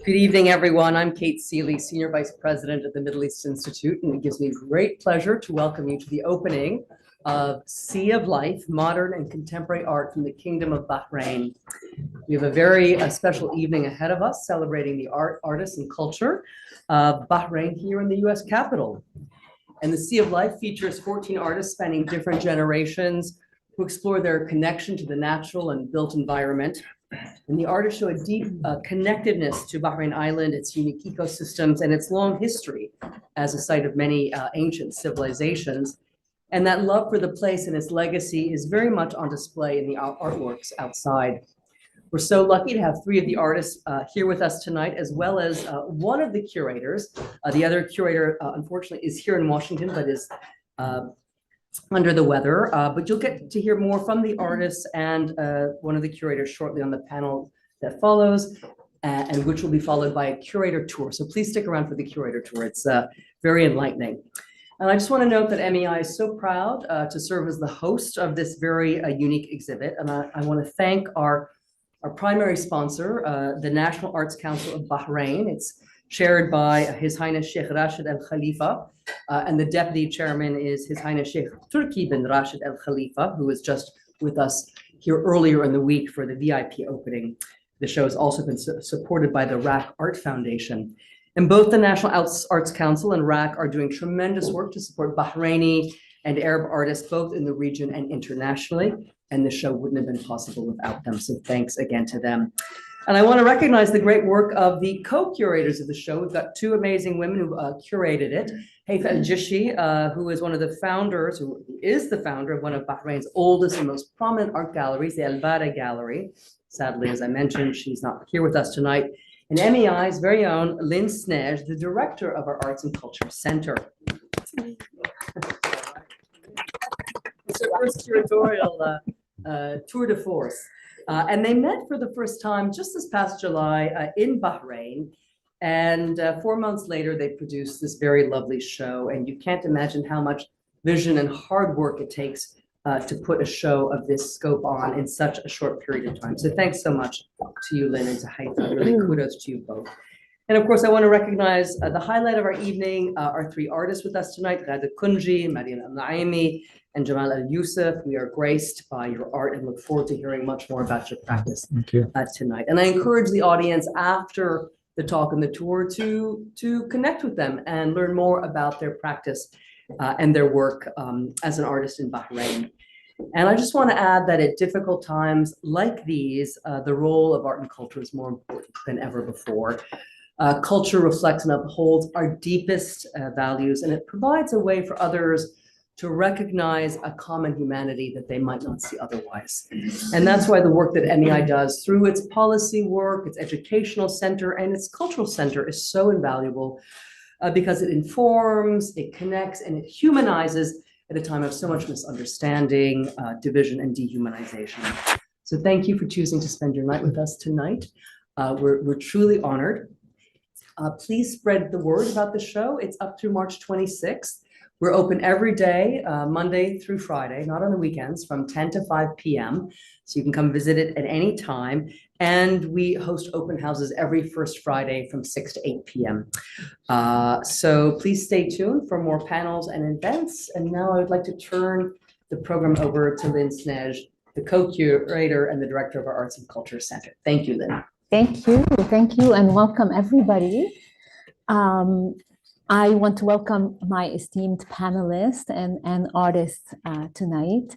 Good evening, everyone. I'm Kate Seeley, Senior Vice President at the Middle East Institute, and it gives me great pleasure to welcome you to the opening of Sea of Life, Modern and Contemporary Art from the Kingdom of Bahrain. We have a very special evening ahead of us, celebrating the art, artists, and culture of Bahrain here in the U.S. Capitol. And the Sea of Life features 14 artists spanning different generations who explore their connection to the natural and built environment. And the artists show a deep connectedness to Bahrain Island, its unique ecosystems, and its long history as a site of many ancient civilizations. And that love for the place and its legacy is very much on display in the artworks outside. We're so lucky to have three of the artists here with us tonight, as well as one of the curators. The other curator, unfortunately, is here in Washington, but is under the weather, but you'll get to hear more from the artists and one of the curators shortly on the panel that follows, and which will be followed by a curator tour. So please stick around for the curator tour. It's very enlightening. And I just want to note that MEI is so proud to serve as the host of this very unique exhibit. And I want to thank our primary sponsor, the National Arts Council of Bahrain. It's chaired by His Highness Sheikh Rashid Al Khalifa, and the deputy chairman is His Highness Sheikh Turki bin Rashid Al Khalifa, who was just with us here earlier in the week for the VIP opening. The show has also been supported by the RAC Art Foundation. And both the National Arts Council and RAC are doing tremendous work to support Bahraini and Arab artists, both in the region and internationally. And the show wouldn't have been possible without them. So thanks again to them. And I want to recognize the great work of the co-curators of the show. We've got two amazing women who curated it. Haifa Al-Jishi, who is one of the founders, who is the founder of one of Bahrain's oldest and most prominent art galleries, the Al-Bada Gallery. Sadly, as I mentioned, she's not here with us tonight. And MEI's very own Lynn Snej, the director of our Arts and Culture Center. It's her first curatorial tour de force. And they met for the first time just this past July in Bahrain. And 4 months later, they produced this very lovely show. And you can't imagine how much vision and hard work it takes to put a show of this scope on in such a short period of time. So thanks so much to you, Lynn, and to Haifa. Really kudos to you both. And of course, I want to recognize the highlight of our evening, our three artists with us tonight, Ghada Kunji, Mariam Al-Naimi, and Jamal Al-Yusuf. We are graced by your art and look forward to hearing much more about your practice tonight. And I encourage the audience after the talk and the tour to connect with them and learn more about their practice and their work as an artist in Bahrain. And I just want to add that at difficult times like these, the role of art and culture is more important than ever before. Culture reflects and upholds our deepest values, and it provides a way for others to recognize a common humanity that they might not see otherwise. And that's why the work that MEI does through its policy work, its educational center, and its cultural center is so invaluable because it informs, it connects, and it humanizes at a time of so much misunderstanding, division, and dehumanization. So thank you for choosing to spend your night with us tonight. We're truly honored. Please spread the word about the show. It's up through March 26th. We're open every day, Monday through Friday, not on the weekends, from 10 to 5 p.m. So you can come visit it at any time. And we host open houses every first Friday from 6 to 8 p.m. So please stay tuned for more panels and events. And now I would like to turn the program over to Lynn Snej, the co-curator and the director of our Arts and Culture Center. Thank you, Lynn. Thank you, and welcome everybody. I want to welcome my esteemed panelists and artists tonight.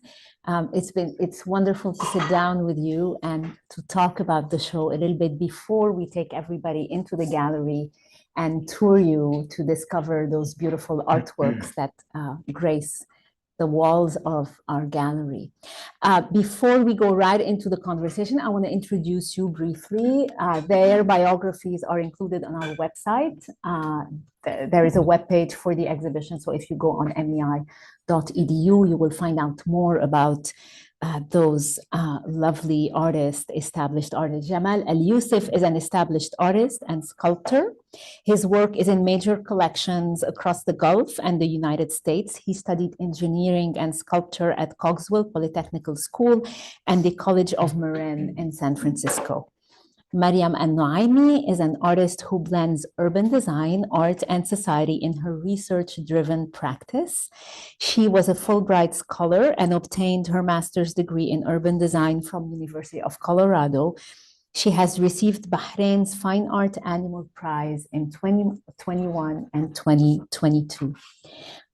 It's wonderful to sit down with you and to talk about the show a little bit before we take everybody into the gallery and tour you to discover those beautiful artworks that grace the walls of our gallery. Before we go right into the conversation, I want to introduce you briefly. Their biographies are included on our website. There is a webpage for the exhibition, so if you go on mei.edu, you will find out more about those lovely artists, established artists. Jamal Al-Yusuf is an established artist and sculptor. His work is in major collections across the Gulf and the United States. He studied engineering and sculpture at Cogswell Polytechnical School and the College of Marin in San Francisco. Mariam Al-Nuaimi is an artist who blends urban design, art, and society in her research-driven practice. She was a Fulbright scholar and obtained her master's degree in urban design from University of Colorado. She has received Bahrain's Fine Art Animal Prize in 2021 and 2022.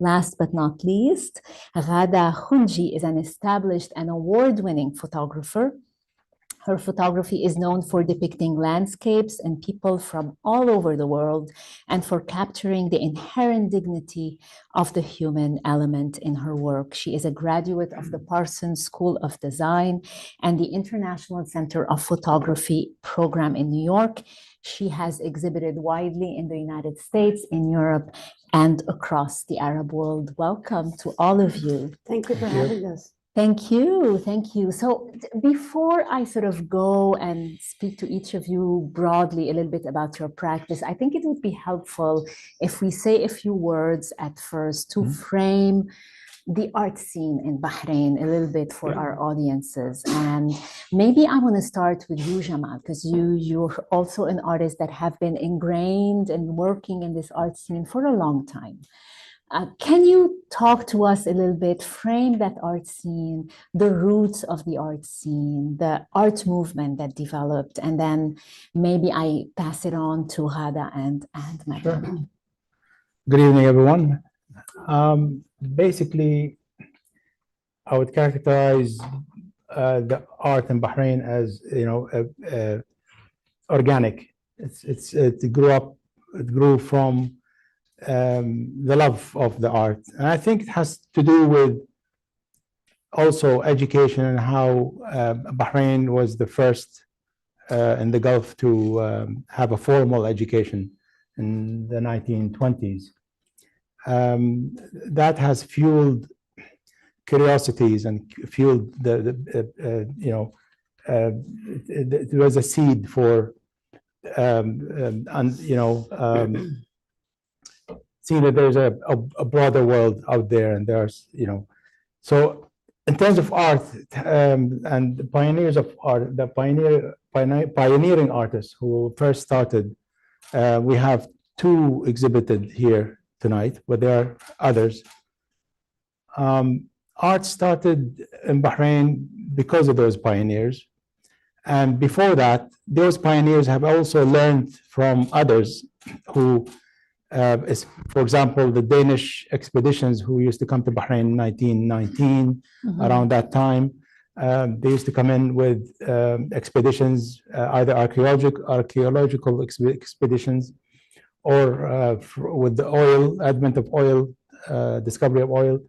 Last but not least, Ghada Khunji is an established and award-winning photographer. Her photography is known for depicting landscapes and people from all over the world and for capturing the inherent dignity of the human element in her work. She is a graduate of the Parsons School of Design and the International Center of Photography program in New York. She has exhibited widely in the United States, in Europe, and across the Arab world. Welcome to all of you. Thank you for having us. Thank you. Thank you. So before I sort of go and speak to each of you broadly a little bit about your practice, I think it would be helpful if we say a few words at first to frame the art scene in Bahrain a little bit for our audiences. And maybe I want to start with you, Jamal, because you're also an artist that have been ingrained and working in this art scene for a long time. Can you talk to us a little bit, frame that art scene, the roots of the art scene, the art movement that developed, and then maybe I pass it on to Ghada and Mariam. Sure. Good evening, everyone. Basically, I would characterize the art in Bahrain as, organic. It grew from the love of the art. And I think it has to do with also education and how Bahrain was the first in the Gulf to have a formal education in the 1920s. That has fueled curiosities and fueled it was a seed for seeing that there's a broader world out there, and there's, so in terms of art and the pioneers of art, the pioneering artists who first started, we have two exhibited here tonight, but there are others. Art started in Bahrain because of those pioneers. And before that, those pioneers have also learned from others who, for example, the Danish expeditions who used to come to Bahrain in 1919, around that time, they used to come in with expeditions, either archaeological expeditions, or with the advent of oil, discovery of oil.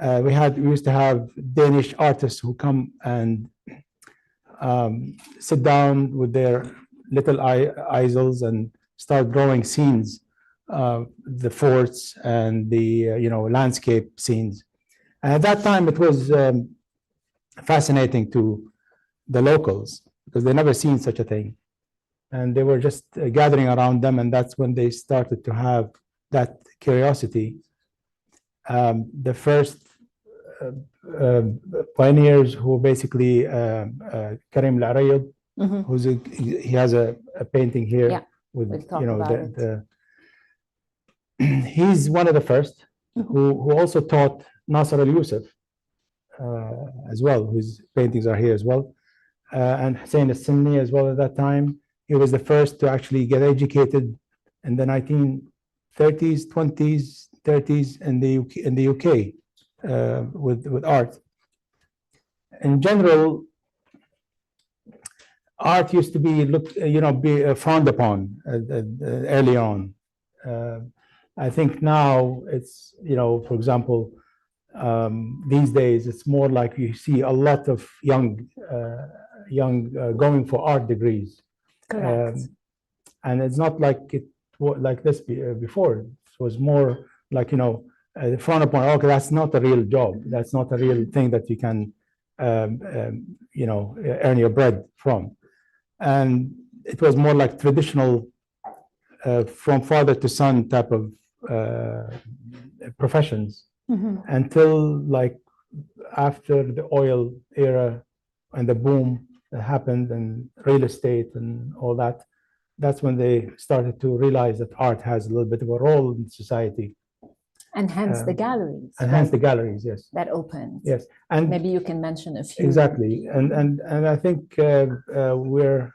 We used to have Danish artists who come and sit down with their little easels and start drawing scenes, the forts and the landscape scenes. And at that time, it was fascinating to the locals because they never seen such a thing, and they were just gathering around them, and that's when they started to have that curiosity. The first pioneers who basically Karim Al-Arayad, he has a painting here with he's one of the first who also taught Nasser al-Yusuf as well, whose paintings are here as well, and Hussein al-Sinni as well. At that time, he was the first to actually get educated in the 1930s, 20s, 30s in the UK with art. In general, art used to be frowned upon early on. I think now it's, for example, these days it's more like you see a lot of young going for art degrees. Correct. And it's not like it like this before. It was more like, frowned upon. Okay, that's not a real job. That's not a real thing that you can, earn your bread from. And it was more like traditional, from father to son type of professions, until like after the oil era and the boom happened and real estate and all that, that's when they started to realize that art has a little bit of a role in society. And hence the galleries. And hence the galleries, yes. That opened. Yes. And maybe you can mention a few. exactly. And I think we're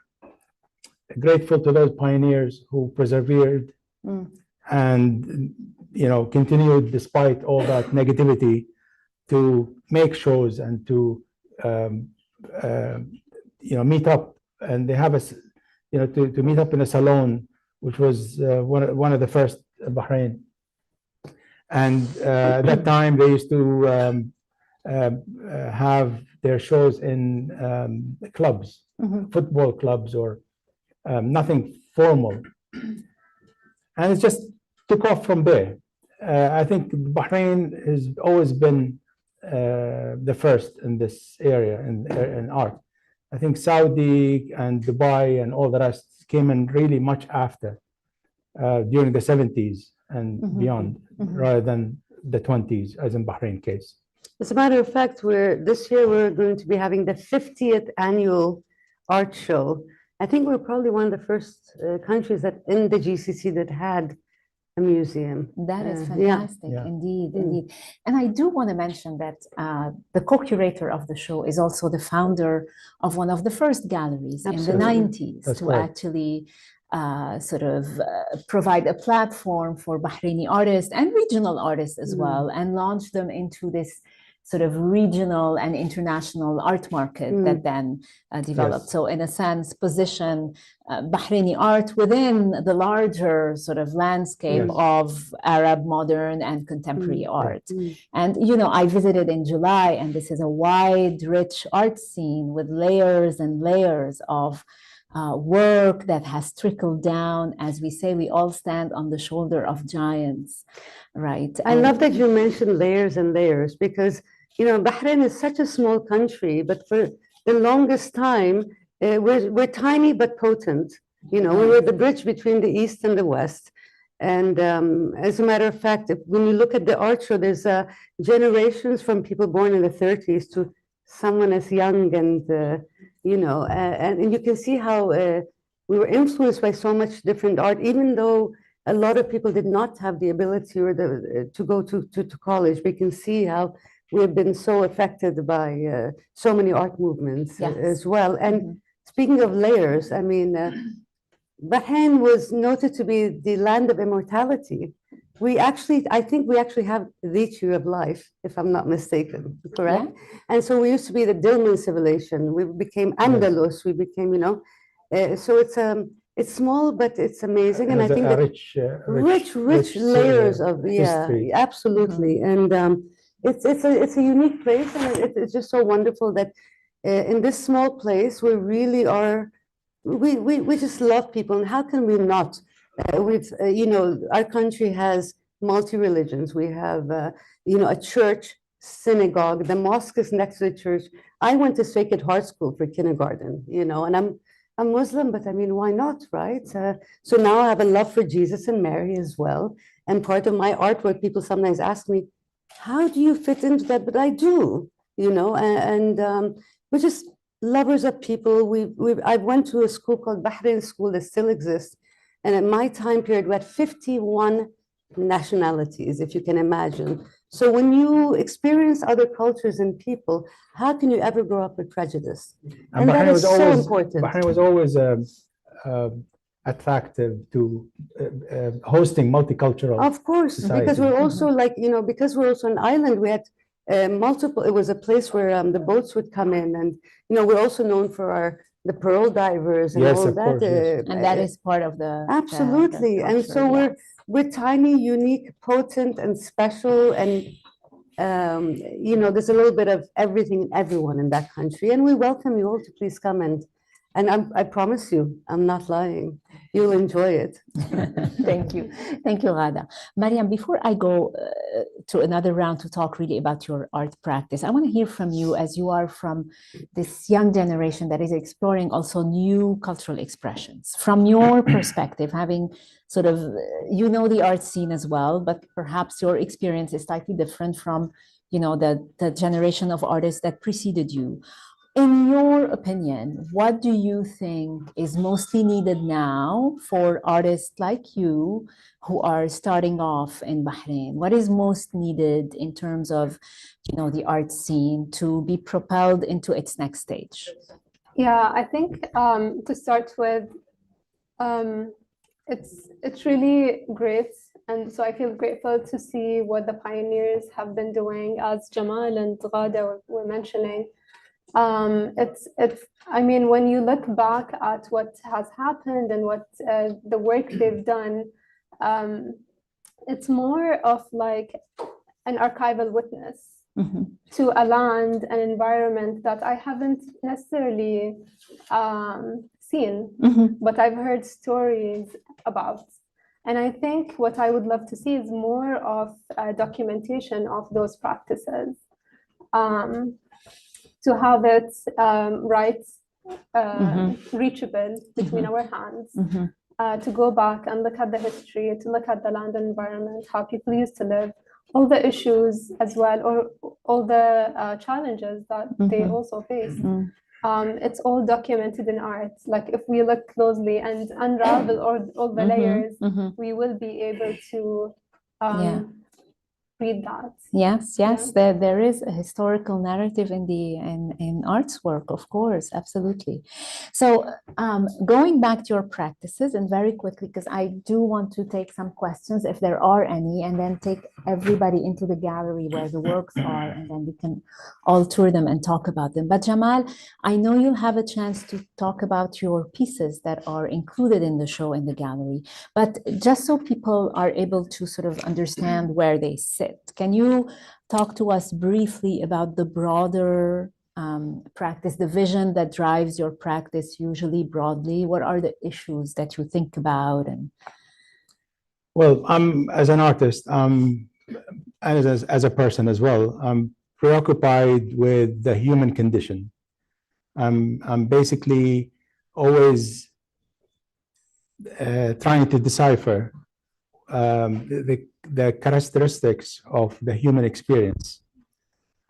grateful to those pioneers who persevered and continued despite all that negativity to make shows and to meet up. And they have us to meet up in a salon, which was one of the first in Bahrain. And at that time they used to have their shows in clubs, football clubs, or nothing formal. And it just took off from there. I think Bahrain has always been the first in this area in art. I think Saudi and Dubai and all the rest came in really much after, during the 70s and beyond, rather than the 20s, as in Bahrain case. As a matter of fact, this year we're going to be having the 50th annual art show. I think we're probably one of the first countries that in the GCC that had a museum. That is fantastic, indeed, indeed. And I do want to mention that the co-curator of the show is also the founder of one of the first galleries in the 90s. That's to actually provide a platform for Bahraini artists and regional artists as well, and launch them into this sort of regional and international art market that then developed. Yes. So in a sense, position Bahraini art within the larger sort of landscape of Arab modern and contemporary art. And, I visited in July, and this is a wide, rich art scene with layers and layers of work that has trickled down. As we say, we all stand on the shoulder of giants, right? I love that you mentioned layers and layers, because Bahrain is such a small country, but for the longest time, we're tiny but potent. We were the bridge between the East and the West. And as a matter of fact, when you look at the art show, there's generations from people born in the 30s to someone as young, and and you can see how we were influenced by so much different art, even though a lot of people did not have the ability or to go to college. We can see how we have been so affected by so many art movements as well. And speaking of layers, I mean, Bahrain was noted to be the land of immortality. I think we actually have the tree of life, if I'm not mistaken, correct? Yeah. And so we used to be the Dilmun civilization. We became Andalus. We became, so it's small, but it's amazing. And I think that rich layers of history. Absolutely. And it's a unique place, and it's just so wonderful that in this small place we really are. We just love people, and how can we not? Our country has multi-religions. We have a church, synagogue. The mosque is next to the church. I went to Sacred Heart School for kindergarten. And I'm Muslim, but I mean, why not, right? So now I have a love for Jesus and Mary as well. And part of my artwork, people sometimes ask me, how do you fit into that? But I do, and we're just lovers of people. I went to a school called Bahrain School that still exists. And at my time period, we had 51 nationalities, if you can imagine. So when you experience other cultures and people, how can you ever grow up with prejudice? And that is so important. Bahrain was always attractive to hosting multicultural. Of course, society. Because we're also because we're also an island, we had multiple. It was a place where the boats would come in, and we're also known for the pearl divers and all that. And that is part of the absolutely. The culture, and so we're tiny, unique, potent, and special, and there's a little bit of everything and everyone in that country, and we welcome you all to please come and I promise you, I'm not lying. You'll enjoy it. Thank you. Thank you, Ghada. Mariam, before I go to another round to talk really about your art practice, I want to hear from you, as you are from this young generation that is exploring also new cultural expressions. From your perspective, having sort of, the art scene as well, but perhaps your experience is slightly different from, the generation of artists that preceded you. In your opinion, what do you think is mostly needed now for artists like you who are starting off in Bahrain? What is most needed in terms of, the art scene to be propelled into its next stage? Yeah, I think to start with, it's really great, and so I feel grateful to see what the pioneers have been doing, as Jamal and Ghada were mentioning. It's I mean, when you look back at what has happened and what the work they've done, it's more of like an archival witness to a land, an environment that I haven't necessarily seen, but I've heard stories about. And I think what I would love to see is more of a documentation of those practices, to have it reachable between our hands, to go back and look at the history, to look at the land and environment, how people used to live, all the issues as well, or all the challenges that they also face. It's all documented in art. Like if we look closely and unravel all the layers, we will be able to read that. Yes, there is a historical narrative in art's work, of course, absolutely. So going back to your practices, and very quickly, because I do want to take some questions if there are any, and then take everybody into the gallery where the works are, and then we can all tour them and talk about them. But Jamal, I know you'll have a chance to talk about your pieces that are included in the show in the gallery, but just so people are able to sort of understand where they sit, can you talk to us briefly about the broader practice, the vision that drives your practice usually broadly? What are the issues that you think about? And well, I'm as an artist, and as a person as well, I'm preoccupied with the human condition. I'm basically always trying to decipher the characteristics of the human experience,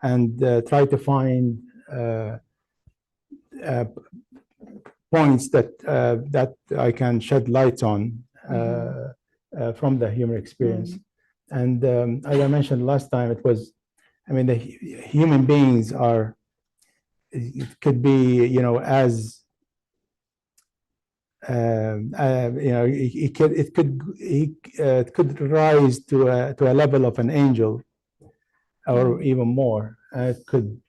and try to find points that I can shed light on from the human experience. And as I mentioned last time, the human beings are, it could be, as it could rise to a level of an angel, or even more. It could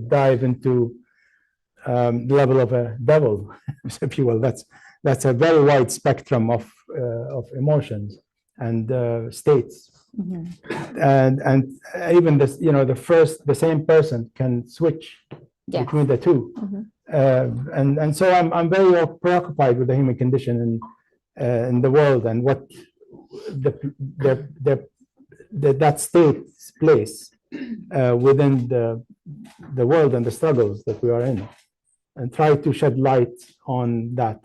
dive into the level of a devil, if you will. That's a very wide spectrum of emotions and states. And even this, the same person can switch between the two. And so I'm very preoccupied with the human condition in the world, and what that state's place within the world and the struggles that we are in, and try to shed light on that.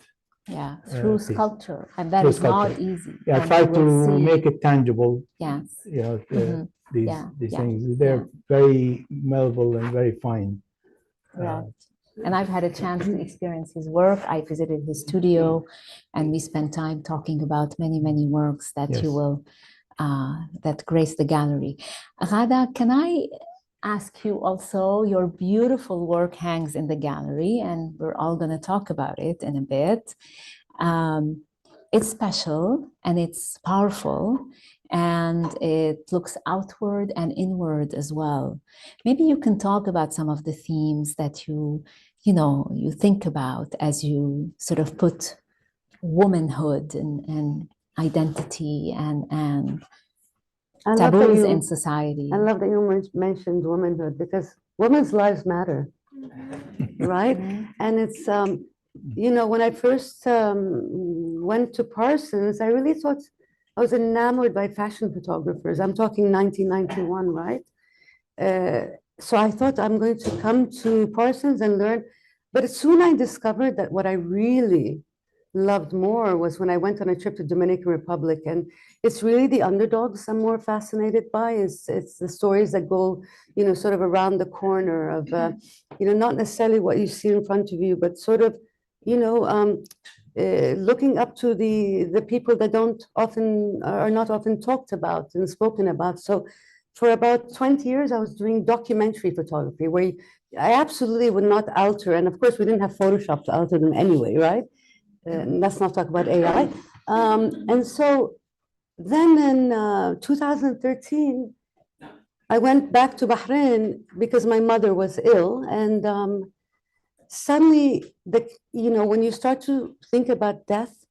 Through sculpture, and that is not easy. Try to make it tangible. Yes. These things, they're very malleable and very fine. Right. And I've had a chance to experience his work. I visited his studio, and we spent time talking about many, many works that you will, that grace the gallery. Ghada, can I ask you also, your beautiful work hangs in the gallery, and we're all going to talk about it in a bit. It's special and it's powerful, and it looks outward and inward as well. Maybe you can talk about some of the themes that you think about as you sort of put womanhood and identity and taboos in society. I love that you mentioned womanhood, because women's lives matter, right? And it's, when I first went to Parsons, I really thought I was enamored by fashion photographers. I'm talking 1991, right? So I thought I'm going to come to Parsons and learn. But soon I discovered that what I really loved more was when I went on a trip to Dominican Republic, and it's really the underdogs I'm more fascinated by. It's the stories that go, sort of around the corner of, not necessarily what you see in front of you, but sort of, looking up to the people that are not often talked about and spoken about. So for about 20 years, I was doing documentary photography where I absolutely would not alter. And of course, we didn't have Photoshop to alter them anyway, right? Let's not talk about AI. And so then in 2013, I went back to Bahrain because my mother was ill. And suddenly, when you start to think about death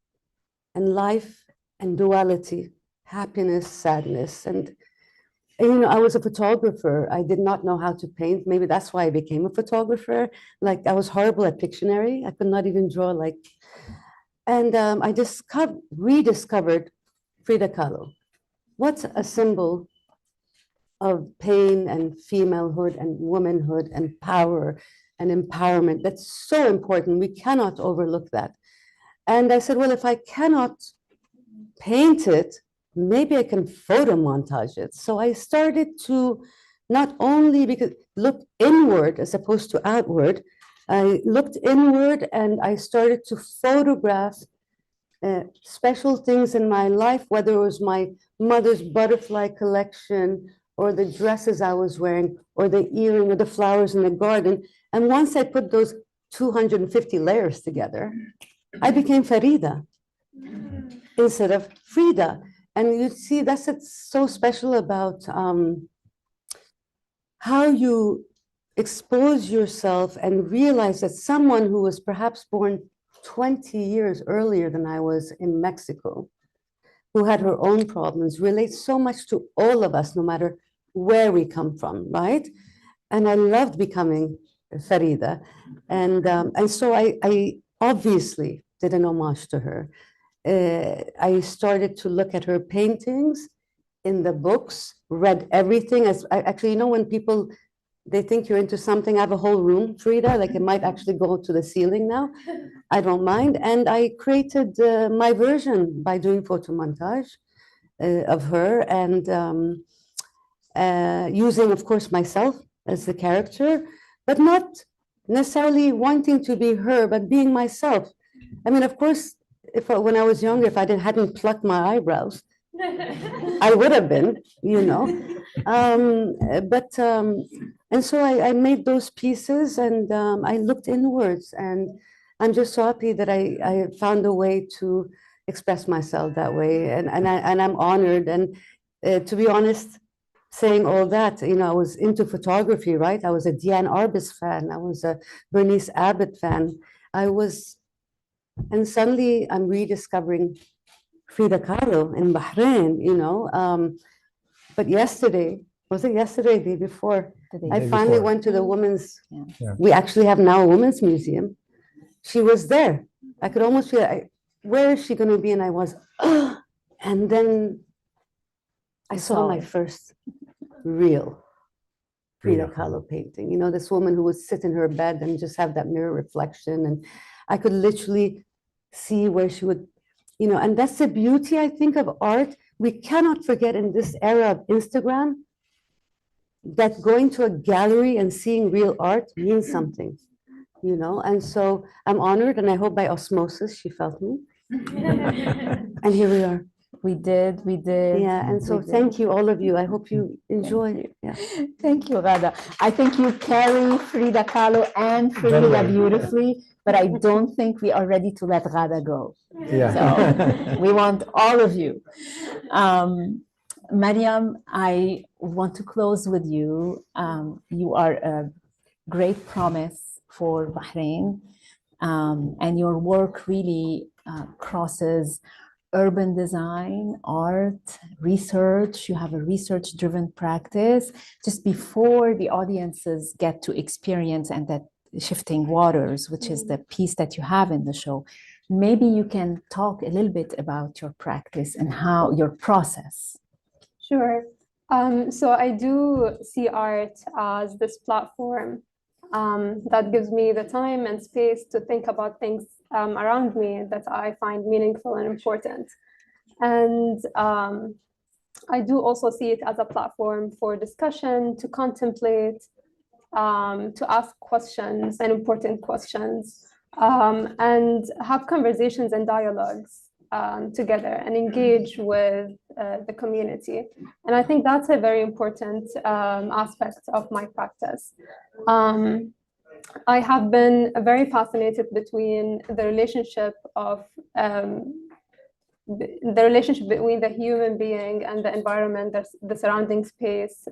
and life and duality, happiness, sadness, and I was a photographer. I did not know how to paint. Maybe that's why I became a photographer. Like I was horrible at Pictionary. I could not even draw and I rediscovered Frida Kahlo. What's a symbol of pain and femalehood and womanhood and power and empowerment? That's so important. We cannot overlook that. And I said, well, if I cannot paint it, maybe I can photo montage it. So I started to not only look inward as opposed to outward. I looked inward and I started to photograph special things in my life, whether it was my mother's butterfly collection or the dresses I was wearing or the earring or the flowers in the garden. And once I put those 250 layers together, I became Farida instead of Frida. And you see, that's what's so special about how you expose yourself and realize that someone who was perhaps born 20 years earlier than I was in Mexico, who had her own problems, relates so much to all of us, no matter where we come from, right? And I loved becoming Farida. And so I obviously did an homage to her. I started to look at her paintings in the books, read everything. Actually, when people, they think you're into something, I have a whole room, Frida, like it might actually go to the ceiling now. I don't mind. And I created my version by doing photo montage of her and using, of course, myself as the character, but not necessarily wanting to be her, but being myself. I mean, of course, when I was younger, if I hadn't plucked my eyebrows, I would have been, and so I made those pieces and I looked inwards, and I'm just so happy that I found a way to express myself that way, and I'm honored. And to be honest, saying all that, I was into photography, right? I was a Diane Arbus fan. I was a Bernice Abbott fan. And suddenly I'm rediscovering Frida Kahlo in Bahrain, but yesterday, was it yesterday, the day before? I finally went to the women's, we actually have now a women's museum. She was there. I could almost feel, where is she going to be? And I was, and then I saw my first real Frida Kahlo painting. This woman who would sit in her bed and just have that mirror reflection. And I could literally see where she would, and that's the beauty, I think, of art. We cannot forget in this era of Instagram that going to a gallery and seeing real art means something, and so I'm honored, and I hope by osmosis she felt me. And here we are. We did. Yeah, and so thank you, all of you. I hope you enjoy it. Yeah. Thank you, Ghada. I think you carry Frida Kahlo and Frida beautifully, but I don't think we are ready to let Ghada go. Yeah. So we want all of you. Mariam, I want to close with you. You are a great promise for Bahrain, and your work really crosses urban design, art, research. You have a research-driven practice. Just before the audiences get to experience and that shifting waters, which is the piece that you have in the show, maybe you can talk a little bit about your practice and how your process. Sure. So I do see art as this platform that gives me the time and space to think about things around me that I find meaningful and important. And I do also see it as a platform for discussion, to contemplate, to ask questions and important questions, and have conversations and dialogues together and engage with the community. And I think that's a very important aspect of my practice. I have been very fascinated between the relationship of the relationship between the human being and the environment, the surrounding space,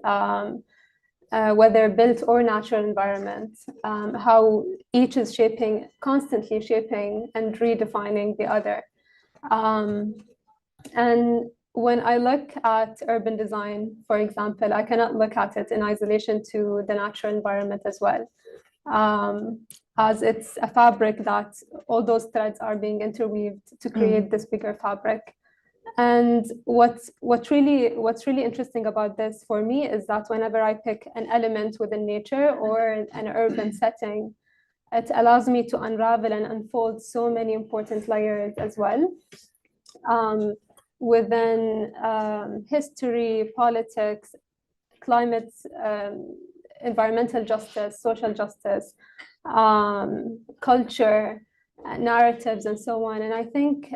whether built or natural environment, how each is constantly shaping and redefining the other. And when I look at urban design, for example, I cannot look at it in isolation to the natural environment as well, as it's a fabric that all those threads are being interweaved to create this bigger fabric. And what's really interesting about this for me is that whenever I pick an element within nature or an urban setting, it allows me to unravel and unfold so many important layers as well, within history, politics, climate, environmental justice, social justice, culture, narratives, and so on. And I think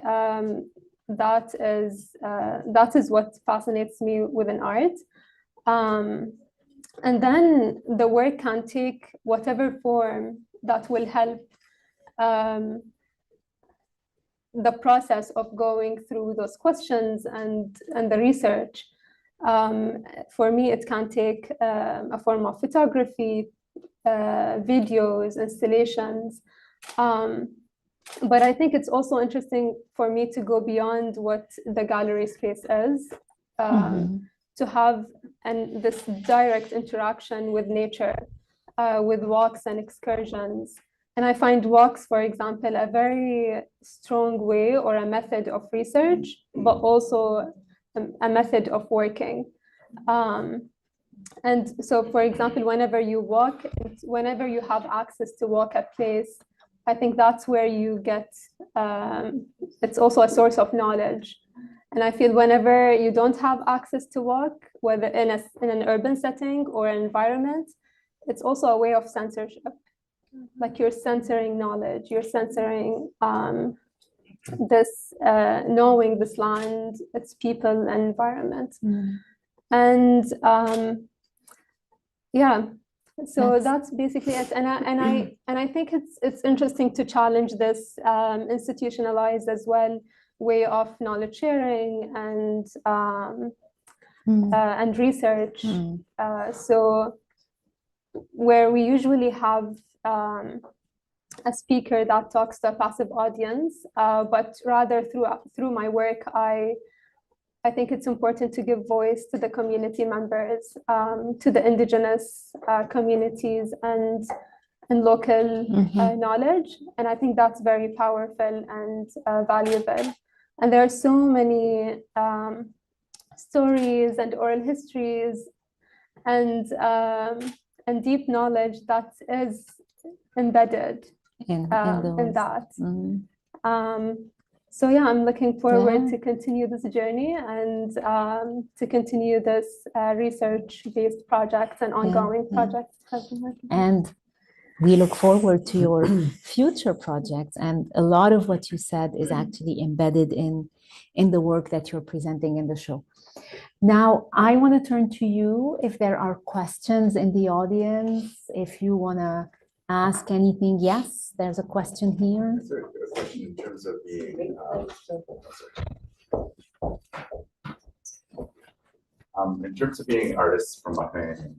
that is what fascinates me within art. And then the work can take whatever form that will help the process of going through those questions and the research. For me, it can take a form of photography, videos, installations. But I think it's also interesting for me to go beyond what the gallery space is, to have this direct interaction with nature, with walks and excursions. And I find walks, for example, a very strong way or a method of research, but also a method of working. And so, for example, whenever you walk, whenever you have access to walk a place, I think that's where you get, it's also a source of knowledge. And I feel whenever you don't have access to walk, whether in an urban setting or an environment, it's also a way of censorship. Like you're censoring knowledge, you're censoring this, knowing this land, its people and environment. And yeah, so that's basically it. And I think it's interesting to challenge this institutionalized as well way of knowledge sharing and research. So where we usually have a speaker that talks to a passive audience, but rather through my work, I think it's important to give voice to the community members, to the indigenous communities and local knowledge. And I think that's very powerful and valuable. And there are so many stories and oral histories and deep knowledge that is embedded in that. So yeah, I'm looking forward to continue this journey and to continue this research-based projects and ongoing projects. And we look forward to your future projects. And a lot of what you said is actually embedded in the work that you're presenting in the show. Now, I want to turn to you if there are questions in the audience, if you want to ask anything. Yes, there's a question here. Is there a question in terms of being in terms of being artists from Bahrain and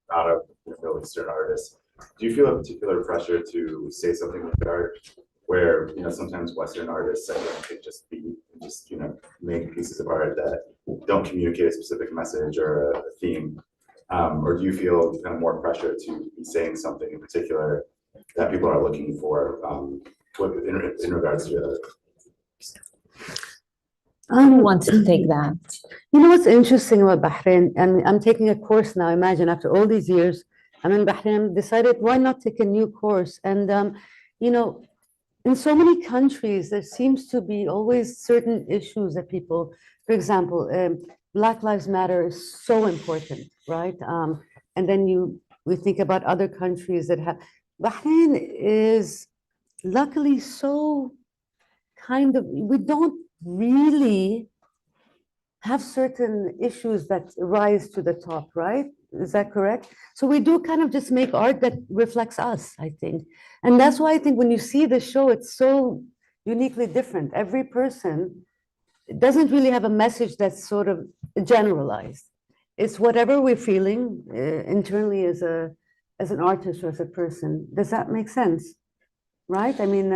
not a Middle Eastern artist, do you feel a particular pressure to say something with art where, sometimes Western artists, I think, could just make pieces of art that don't communicate a specific message or a theme? Or do you feel kind of more pressure to be saying something in particular that people are looking for in regards to Who wants to take that? You know what's interesting about Bahrain? And I'm taking a course now. Imagine after all these years, I'm in Bahrain, decided why not take a new course? And, you know, in so many countries, there seems to be always certain issues that people, for example, Black Lives Matter is so important, right? And then we think about other countries that have, Bahrain is luckily so kind of, we don't really have certain issues that rise to the top, right? Is that correct? So we do kind of just make art that reflects us, I think. And that's why I think when you see the show, it's so uniquely different. Every person doesn't really have a message that's sort of generalized. It's whatever we're feeling internally as an artist or as a person. Does that make sense? Right? I mean,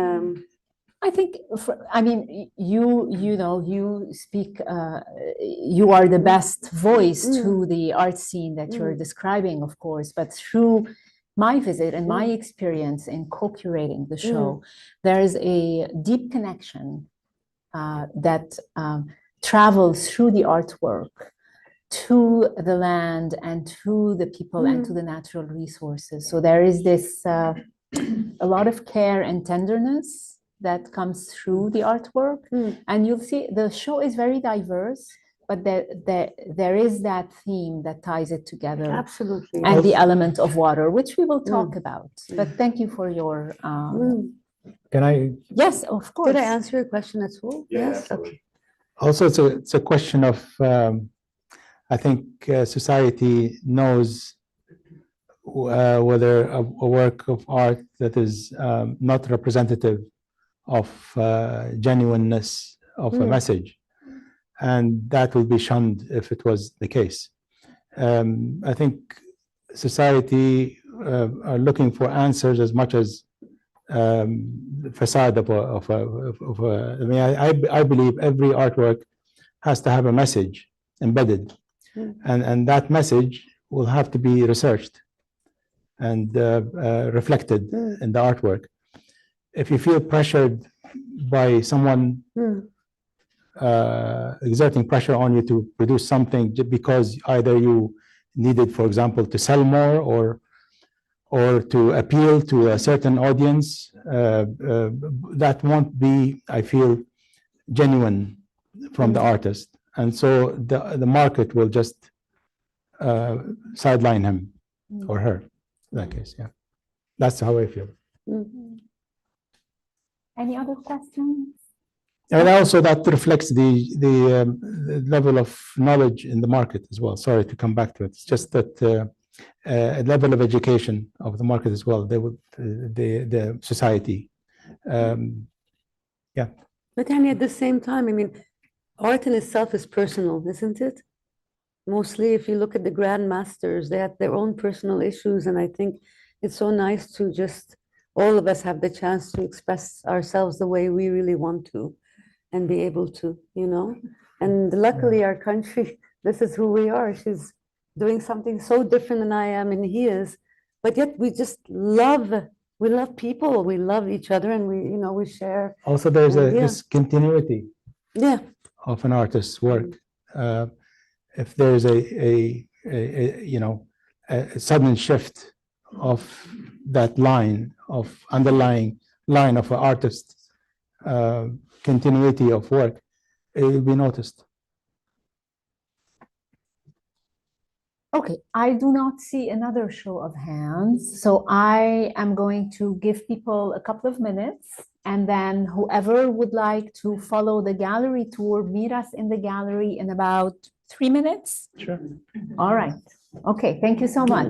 I think, I mean, you know, you speak, you are the best voice to the art scene that you're describing, of course, but through my visit and my experience in co-curating the show, there is a deep connection that travels through the artwork to the land and to the people and to the natural resources. So there is this, a lot of care and tenderness that comes through the artwork. And you'll see the show is very diverse, but there is that theme that ties it together. absolutely. And the element of water, which we will talk about. But thank you for your, Can I? yes, of course. Did I answer your question at all? Yeah, Yes. absolutely. Okay. Also, it's a question of, I think society knows whether a work of art that is not representative of genuineness of a message, and that will be shunned if it was the case. I think society are looking for answers as much as facade of a. I mean, I believe every artwork has to have a message embedded, and that message will have to be researched and reflected in the artwork. If you feel pressured by someone exerting pressure on you to produce something because either you needed, for example, to sell more or to appeal to a certain audience, that won't be, I feel, genuine from the artist. And so the market will just sideline him or her, in that case, yeah. That's how I feel. Any other questions? And also that reflects the level of knowledge in the market as well. Sorry to come back to it. It's just that a level of education of the market as well. They would the society, yeah. But Hani, at the same time, I mean, art in itself is personal, isn't it? Mostly, if you look at the grandmasters, they had their own personal issues, and I think it's so nice to just all of us have the chance to express ourselves the way we really want to, and be able to, you know. And luckily, our country, this is who we are. She's doing something so different than I am, and he is, but yet we just love. We love people. We love each other, and we share. Also, there's Yeah. this continuity Yeah. of an artist's work. If there's a sudden shift of that line of underlying line of an artist's continuity of work, it will be noticed. Okay, I do not see another show of hands, so I am going to give people a couple of minutes, and then whoever would like to follow the gallery tour, meet us in the gallery in about 3 minutes. Sure. All right. Okay, thank you so much.